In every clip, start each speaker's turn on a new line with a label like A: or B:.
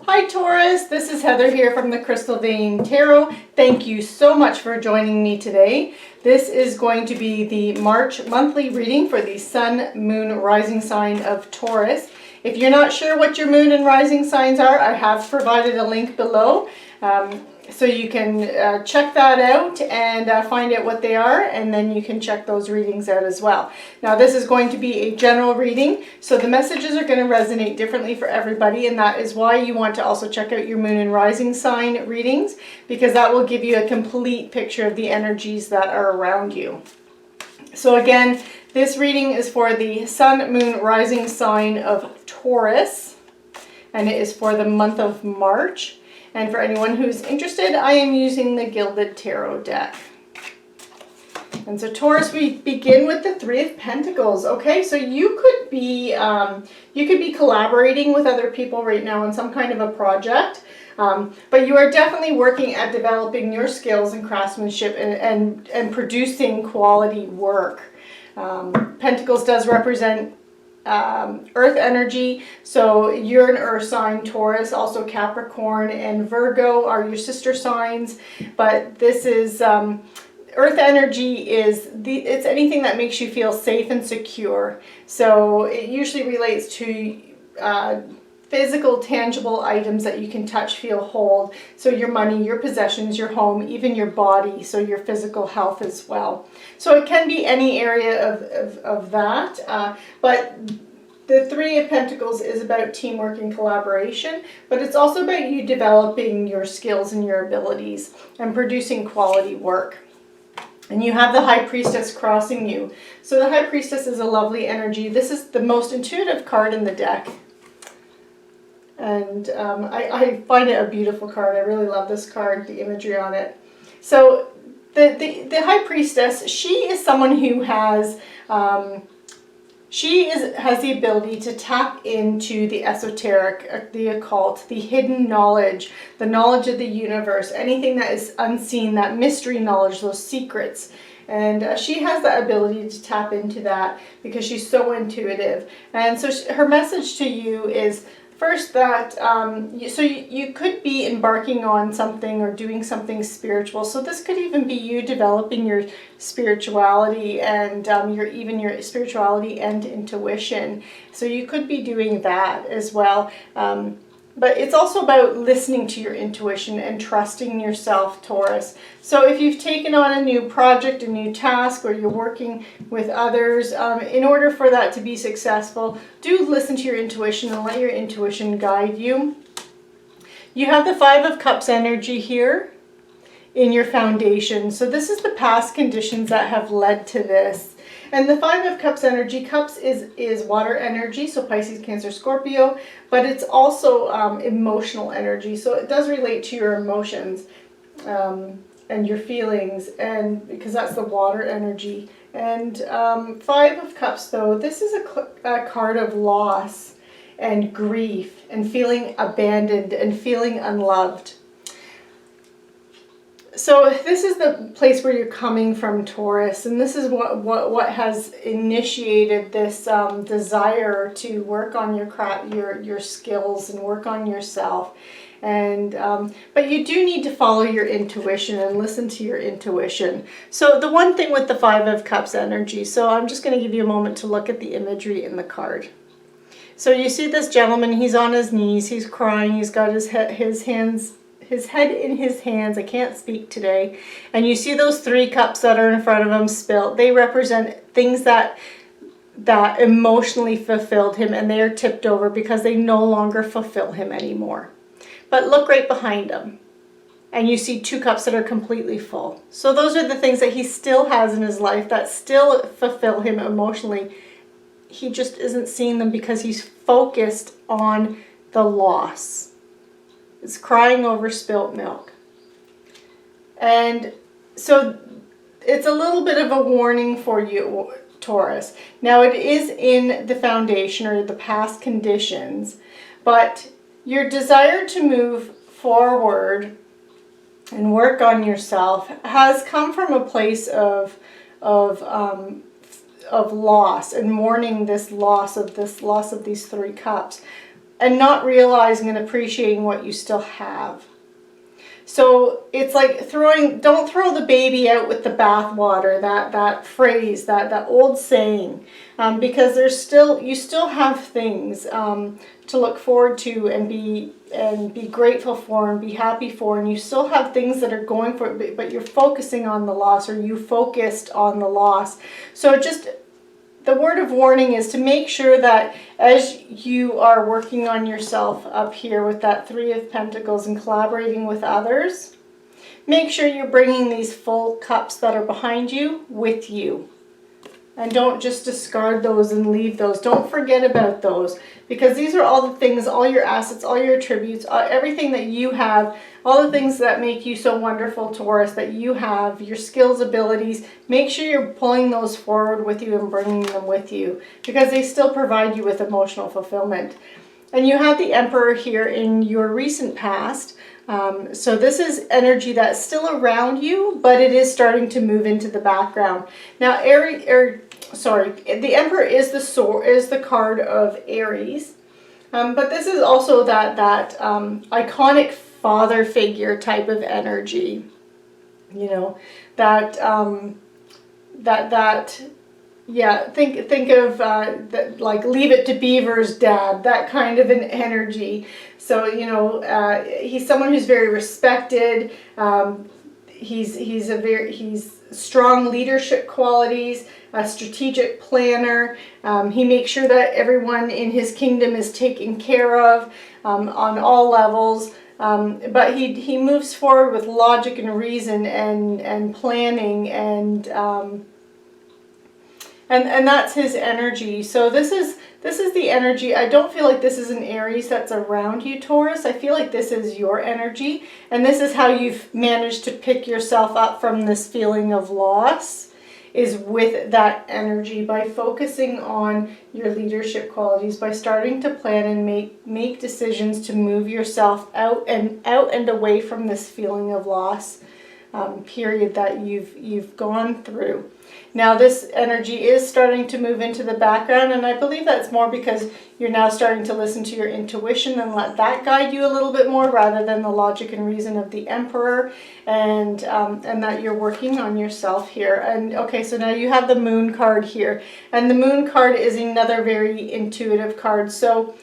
A: Hi Taurus, this is Heather here from the Crystal Vein Tarot. Thank you so much for joining me today. This is going to be the March monthly reading for the Sun, Moon, Rising sign of Taurus. If you're not sure what your moon and rising signs are, I have provided a link below. So you can check that out and find out what they are, and then you can check those readings out as well. Now this is going to be a general reading, so the messages are going to resonate differently for everybody, and that is why you want to also check out your moon and rising sign readings, because that will give you a complete picture of the energies that are around you. So again, this reading is for the Sun, Moon, Rising sign of Taurus, and it is for the month of March. And for anyone who's interested, I am using the Gilded Tarot deck. And so Taurus, we begin with the Three of Pentacles. Okay, so you could be collaborating with other people right now on some kind of a project, but you are definitely working at developing your skills and craftsmanship and producing quality work. Pentacles does represent earth energy, so you're an earth sign. Taurus, also Capricorn and Virgo are your sister signs, but this is earth energy is it's anything that makes you feel safe and secure. So it usually relates to physical, tangible items that you can touch, feel, hold. So your money, your possessions, your home, even your body, so your physical health as well. So it can be any area of that, but the Three of Pentacles is about teamwork and collaboration, but it's also about you developing your skills and your abilities and producing quality work. And you have the High Priestess crossing you. So the High Priestess is a lovely energy. This is the most intuitive card in the deck. And I find it a beautiful card. I really love this card, the imagery on it. So the High Priestess, she is someone who has has the ability to tap into the esoteric, the occult, the hidden knowledge, the knowledge of the universe, anything that is unseen, that mystery knowledge, those secrets. And she has the ability to tap into that because she's so intuitive. And so her message to you is, first, that you could be embarking on something or doing something spiritual. So this could even be you developing your spirituality and your spirituality and intuition. So you could be doing that as well. But it's also about listening to your intuition and trusting yourself, Taurus. So if you've taken on a new project, a new task, or you're working with others, in order for that to be successful, do listen to your intuition and let your intuition guide you. You have the Five of Cups energy here in your foundation. So this is the past conditions that have led to this. And the Five of Cups energy, cups is water energy, so Pisces, Cancer, Scorpio, but it's also emotional energy. So it does relate to your emotions and your feelings, and because that's the water energy. And Five of Cups, though, this is a card of loss and grief and feeling abandoned and feeling unloved. So this is the place where you're coming from, Taurus, and this is what has initiated this desire to work on your skills and work on yourself. And but you do need to follow your intuition and listen to your intuition. So the one thing with the Five of Cups energy, so I'm just going to give you a moment to look at the imagery in the card. So you see this gentleman, he's on his knees, he's crying, he's got his head in his hands. I can't speak today. And you see those three cups that are in front of him spilt. They represent things that emotionally fulfilled him, and they are tipped over because they no longer fulfill him anymore. But look right behind him, and you see two cups that are completely full. So those are the things that he still has in his life that still fulfill him emotionally. He just isn't seeing them because he's focused on the loss. It's crying over spilt milk. And so it's a little bit of a warning for you, Taurus. Now it is in the foundation or the past conditions, but your desire to move forward and work on yourself has come from a place of loss and mourning this loss of these three cups. and not realizing and appreciating what you still have. So it's like don't throw the baby out with the bathwater, that phrase, that old saying, because you still have things to look forward to and be grateful for and be happy for, and you still have things that are going for it, but you're focusing on the loss, or you focused on the loss. So just the word of warning is to make sure that as you are working on yourself up here with that Three of Pentacles and collaborating with others, make sure you're bringing these full cups that are behind you with you. And don't just discard those and leave those. Don't forget about those, because these are all the things, all your assets, all your attributes, everything that you have, all the things that make you so wonderful, Taurus, that you have, your skills, abilities. Make sure you're pulling those forward with you and bringing them with you, because they still provide you with emotional fulfillment. And you have the Emperor here in your recent past. So this is energy that's still around you, but it is starting to move into the background. Now, the Emperor is the card of Aries, but this is also that iconic father figure type of energy. You know, yeah, think of like Leave It to Beaver's dad, that kind of an energy. So, you know, he's someone who's very respected. He's strong leadership qualities, a strategic planner. He makes sure that everyone in his kingdom is taken care of on all levels. But he moves forward with logic and reason and planning and that's his energy. So this is the energy. I don't feel like this is an Aries that's around you, Taurus. I feel like this is your energy, and this is how you've managed to pick yourself up from this feeling of loss, is with that energy, by focusing on your leadership qualities, by starting to plan and make decisions to move yourself out and away from this feeling of loss period that you've gone through. Now this energy is starting to move into the background, and I believe that's more because you're now starting to listen to your intuition and let that guide you a little bit more, rather than the logic and reason of the Emperor, and that you're working on yourself here. And okay, so now you have the Moon card here, and the Moon card is another very intuitive card. So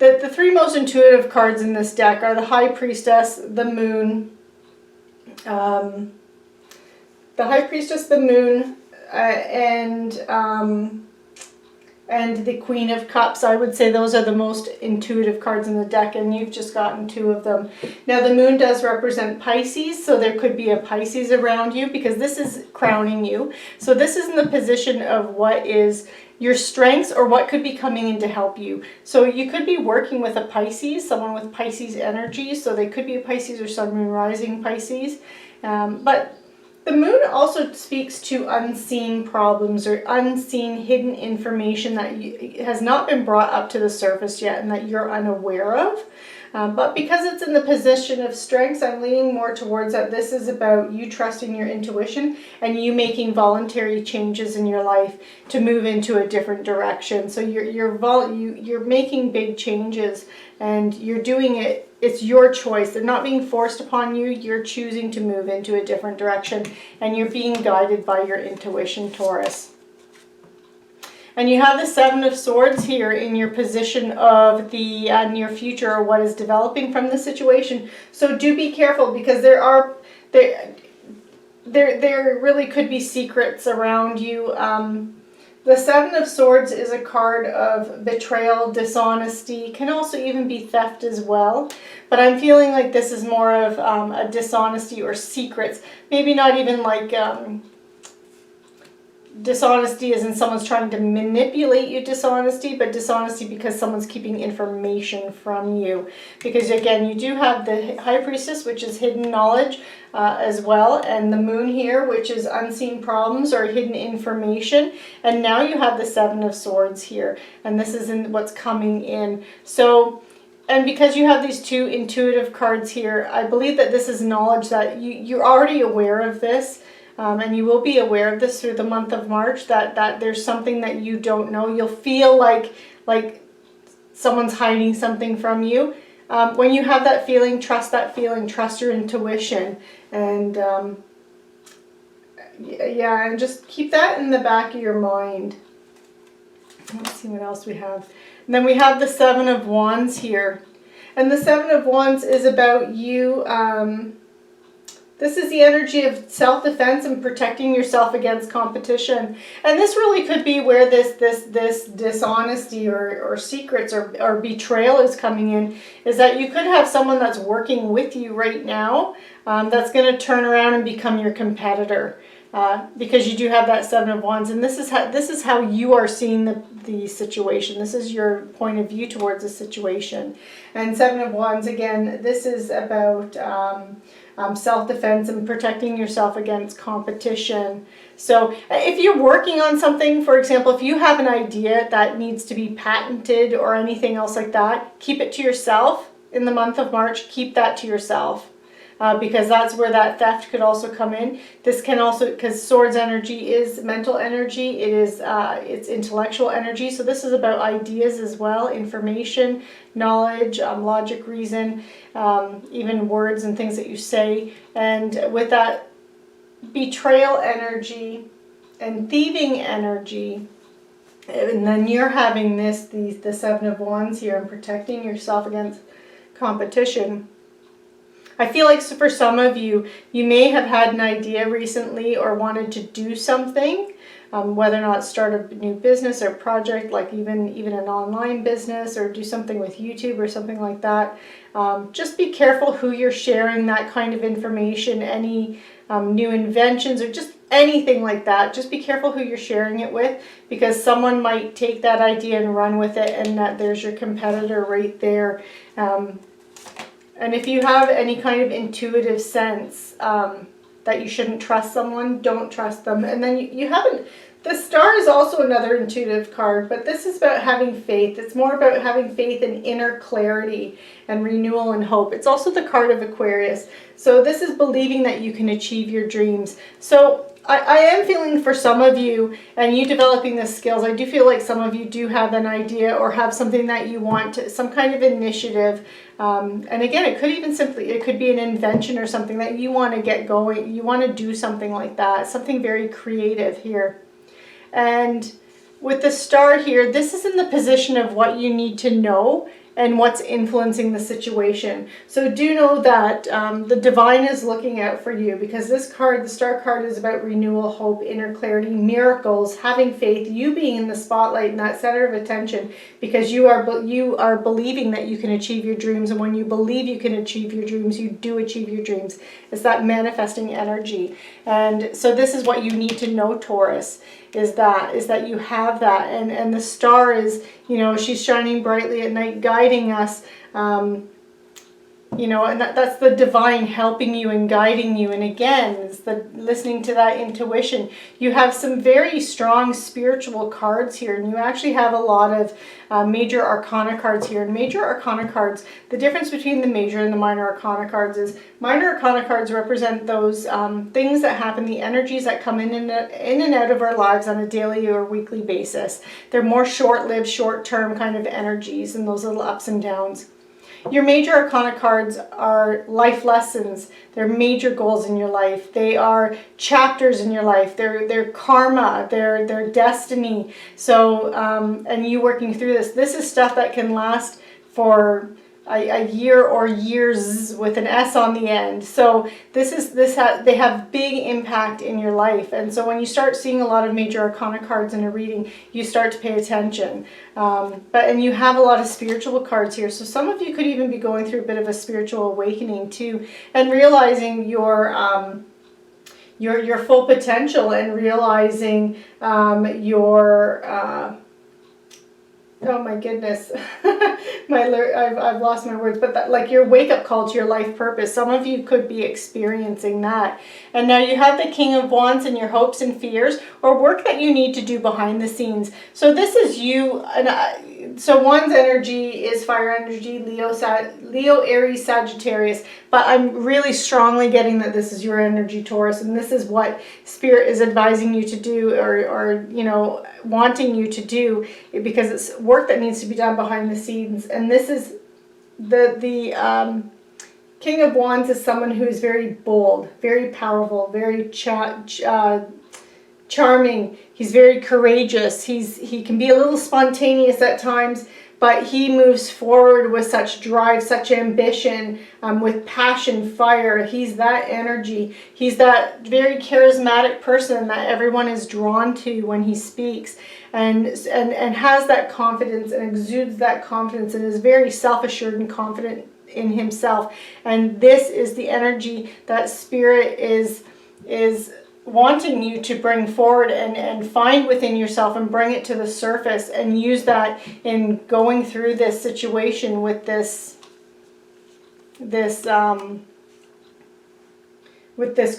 A: the three most intuitive cards in this deck are the High Priestess, the Moon, the High Priestess, the Moon, and the Queen of Cups. I would say those are the most intuitive cards in the deck, and you've just gotten two of them. Now the Moon does represent Pisces, so there could be a Pisces around you, because this is crowning you. So this is in the position of what is your strengths, or what could be coming in to help you. So you could be working with a Pisces, someone with Pisces energy, so they could be a Pisces or Sun, Moon, Rising Pisces. But the Moon also speaks to unseen problems or unseen hidden information that has not been brought up to the surface yet and that you're unaware of. But because it's in the position of strengths, I'm leaning more towards that this is about you trusting your intuition and you making voluntary changes in your life to move into a different direction. So you're making big changes, and you're doing it. It's your choice. They're not being forced upon you. You're choosing to move into a different direction, and you're being guided by your intuition, Taurus. And you have the Seven of Swords here in your position of the near future, or what is developing from the situation. So do be careful, because there really could be secrets around you. The Seven of Swords is a card of betrayal, dishonesty, can also even be theft as well. But I'm feeling like this is more of a dishonesty or secrets. Maybe not even like dishonesty as in someone's trying to manipulate you, dishonesty, but dishonesty because someone's keeping information from you. Because again, you do have the High Priestess, which is hidden knowledge as well, and the Moon here, which is unseen problems or hidden information. And now you have the Seven of Swords here, and this is in what's coming in. So, and because you have these two intuitive cards here, I believe that this is knowledge that you're already aware of this. And you will be aware of this through the month of March, that there's something that you don't know. You'll feel like someone's hiding something from you. When you have that feeling, trust your intuition, and yeah, and just keep that in the back of your mind. Let's see what else we have. And then we have the Seven of Wands here. And the Seven of Wands is about you. This is the energy of self-defense and protecting yourself against competition. And this really could be where this dishonesty or secrets or betrayal is coming in, is that you could have someone that's working with you right now that's going to turn around and become your competitor. Because you do have that Seven of Wands, and this is how you are seeing the situation. This is your point of view towards the situation. And Seven of Wands, again, this is about self-defense and protecting yourself against competition. So if you're working on something, for example, if you have an idea that needs to be patented or anything else like that, keep it to yourself in the month of March. Keep that to yourself. Because that's where that theft could also come in. This can also, because Swords energy is mental energy, it is it's intellectual energy. So this is about ideas as well, information, knowledge, logic, reason, even words and things that you say. And with that betrayal energy and thieving energy, and then you're having the Seven of Wands here and protecting yourself against competition. I feel like for some of you, you may have had an idea recently or wanted to do something, whether or not start a new business or project, like even an online business, or do something with YouTube or something like that. Just be careful who you're sharing that kind of information, any new inventions or just anything like that. Just be careful who you're sharing it with, because someone might take that idea and run with it, and that there's your competitor right there. And if you have any kind of intuitive sense that you shouldn't trust someone, don't trust them. And then you haven't, the Star is also another intuitive card, but this is about having faith. It's more about having faith in inner clarity and renewal and hope. It's also the card of Aquarius. So this is believing that you can achieve your dreams. So I am feeling for some of you, and you developing the skills, I do feel like some of you do have an idea or have something that you want to, some kind of initiative. And again, it could be an invention or something that you want to get going. You want to do something like that, something very creative here. And with the Star here, this is in the position of what you need to know and what's influencing the situation. So do know that the divine is looking out for you, because this card, the Star card, is about renewal, hope, inner clarity, miracles, having faith, you being in the spotlight and that center of attention, because you are believing that you can achieve your dreams. And when you believe you can achieve your dreams, you do achieve your dreams. It's that manifesting energy. And so this is what you need to know, Taurus, is that you have that. And the Star is, she's shining brightly at night, guiding us, and that's the divine helping you and guiding you. And again, it's the listening to that intuition. You have some very strong spiritual cards here, and you actually have a lot of major arcana cards here. And major arcana cards, the difference between the major and the minor arcana cards is minor arcana cards represent those things that happen, the energies that come in and out of our lives on a daily or weekly basis. They're more short-lived, short-term kind of energies, and those little ups and downs. Your major arcana cards are life lessons. They're major goals in your life. They are chapters in your life. They're karma. They're destiny. So, and you working through this. This is stuff that can last for a year or years with an S on the end. So they have big impact in your life. And so when you start seeing a lot of major arcana cards in a reading, you start to pay attention. And you have a lot of spiritual cards here. So some of you could even be going through a bit of a spiritual awakening too, and realizing your full potential, and realizing oh my goodness, I've lost my words, but like your wake-up call to your life purpose. Some of you could be experiencing that. And now you have the King of Wands and your hopes and fears, or work that you need to do behind the scenes. So this is you, and so one's energy is fire energy, Leo, Aries, Sagittarius, but I'm really strongly getting that this is your energy, Taurus, and this is what Spirit is advising you to do, or you know, wanting you to do, because it's work that needs to be done behind the scenes. And this is the King of Wands is someone who is very bold, very powerful, very charming. He's very courageous. He can be a little spontaneous at times, but he moves forward with such drive, such ambition, with passion, fire. He's that energy. He's that very charismatic person that everyone is drawn to when he speaks, and has that confidence and exudes that confidence, and is very self-assured and confident in himself. And this is the energy that Spirit is wanting you to bring forward and find within yourself and bring it to the surface, and use that in going through this situation with this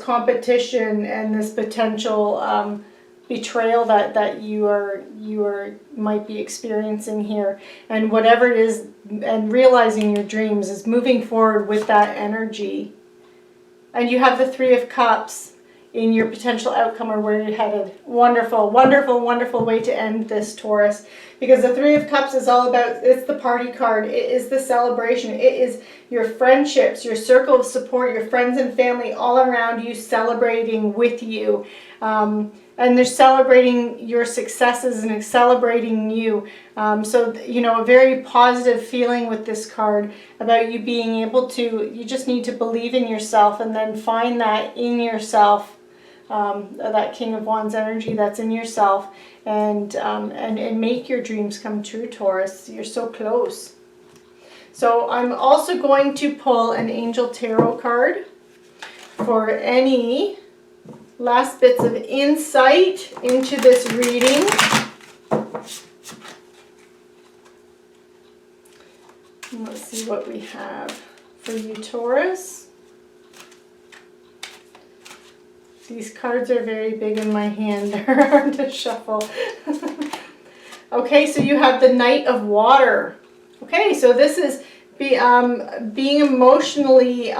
A: competition and this potential betrayal that you might be experiencing here. And whatever it is, and realizing your dreams, is moving forward with that energy. And you have the Three of Cups in your potential outcome, or where you're headed. Wonderful, wonderful, wonderful way to end this, Taurus. Because the Three of Cups is all about, it's the party card. It is the celebration. It is your friendships, your circle of support, your friends and family all around you celebrating with you. And they're celebrating your successes and celebrating you. So, you know, a very positive feeling with this card about you being able to, you just need to believe in yourself, and then find that in yourself, that King of Wands energy that's in yourself, and make your dreams come true, Taurus. You're so close. So I'm also going to pull an Angel Tarot card for any last bits of insight into this reading. And let's see what we have for you, Taurus. These cards are very big in my hand. They're hard to shuffle. Okay, so you have the Knight of Water. Okay, so this is being emotionally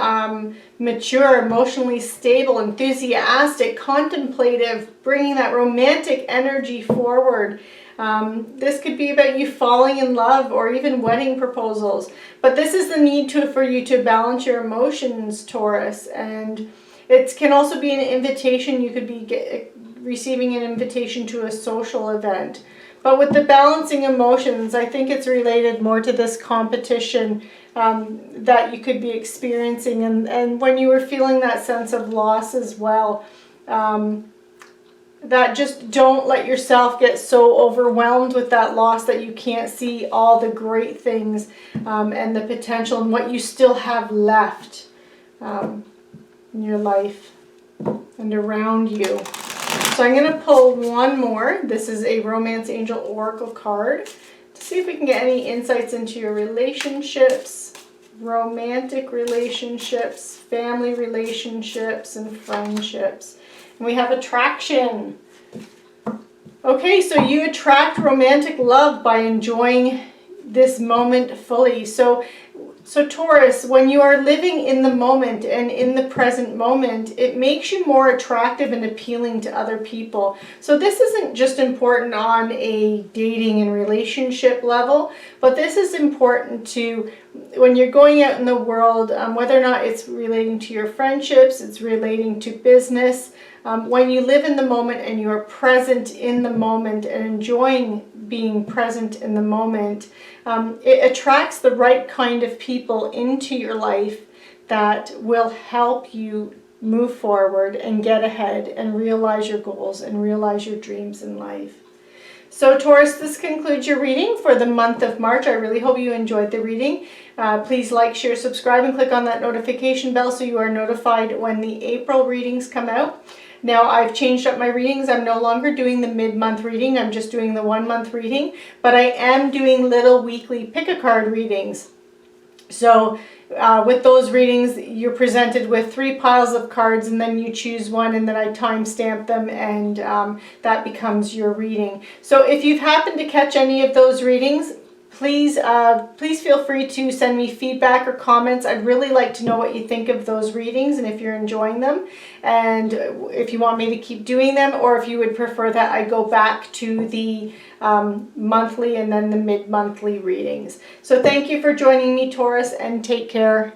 A: mature, emotionally stable, enthusiastic, contemplative, bringing that romantic energy forward. This could be about you falling in love, or even wedding proposals. But this is the need for you to balance your emotions, Taurus. And it can also be an invitation. You could be receiving an invitation to a social event. But with the balancing emotions, I think it's related more to this competition that you could be experiencing. And when you were feeling that sense of loss as well, that just don't let yourself get so overwhelmed with that loss that you can't see all the great things and the potential and what you still have left in your life and around you. So I'm going to pull one more. This is a Romance Angel Oracle card to see if we can get any insights into your relationships, romantic relationships, family relationships, and friendships. And we have attraction. Okay, so you attract romantic love by enjoying this moment fully. So Taurus, when you are living in the moment and in the present moment, it makes you more attractive and appealing to other people. So this isn't just important on a dating and relationship level, but this is important to when you're going out in the world, whether or not it's relating to your friendships, it's relating to business. When you live in the moment and you're present in the moment and enjoying being present in the moment, it attracts the right kind of people into your life that will help you move forward and get ahead and realize your goals and realize your dreams in life. So Taurus, this concludes your reading for the month of March. I really hope you enjoyed the reading. Please like, share, subscribe, and click on that notification bell so you are notified when the April readings come out. Now, I've changed up my readings. I'm no longer doing the mid-month reading. I'm just doing the 1 month reading. But I am doing little weekly pick-a-card readings. So with those readings, you're presented with 3 piles of cards, and then you choose one, and then I timestamp them, and that becomes your reading. So if you've happened to catch any of those readings, please feel free to send me feedback or comments. I'd really like to know what you think of those readings and if you're enjoying them, and if you want me to keep doing them, or if you would prefer that I go back to the monthly and then the mid-monthly readings. So thank you for joining me, Taurus, and take care.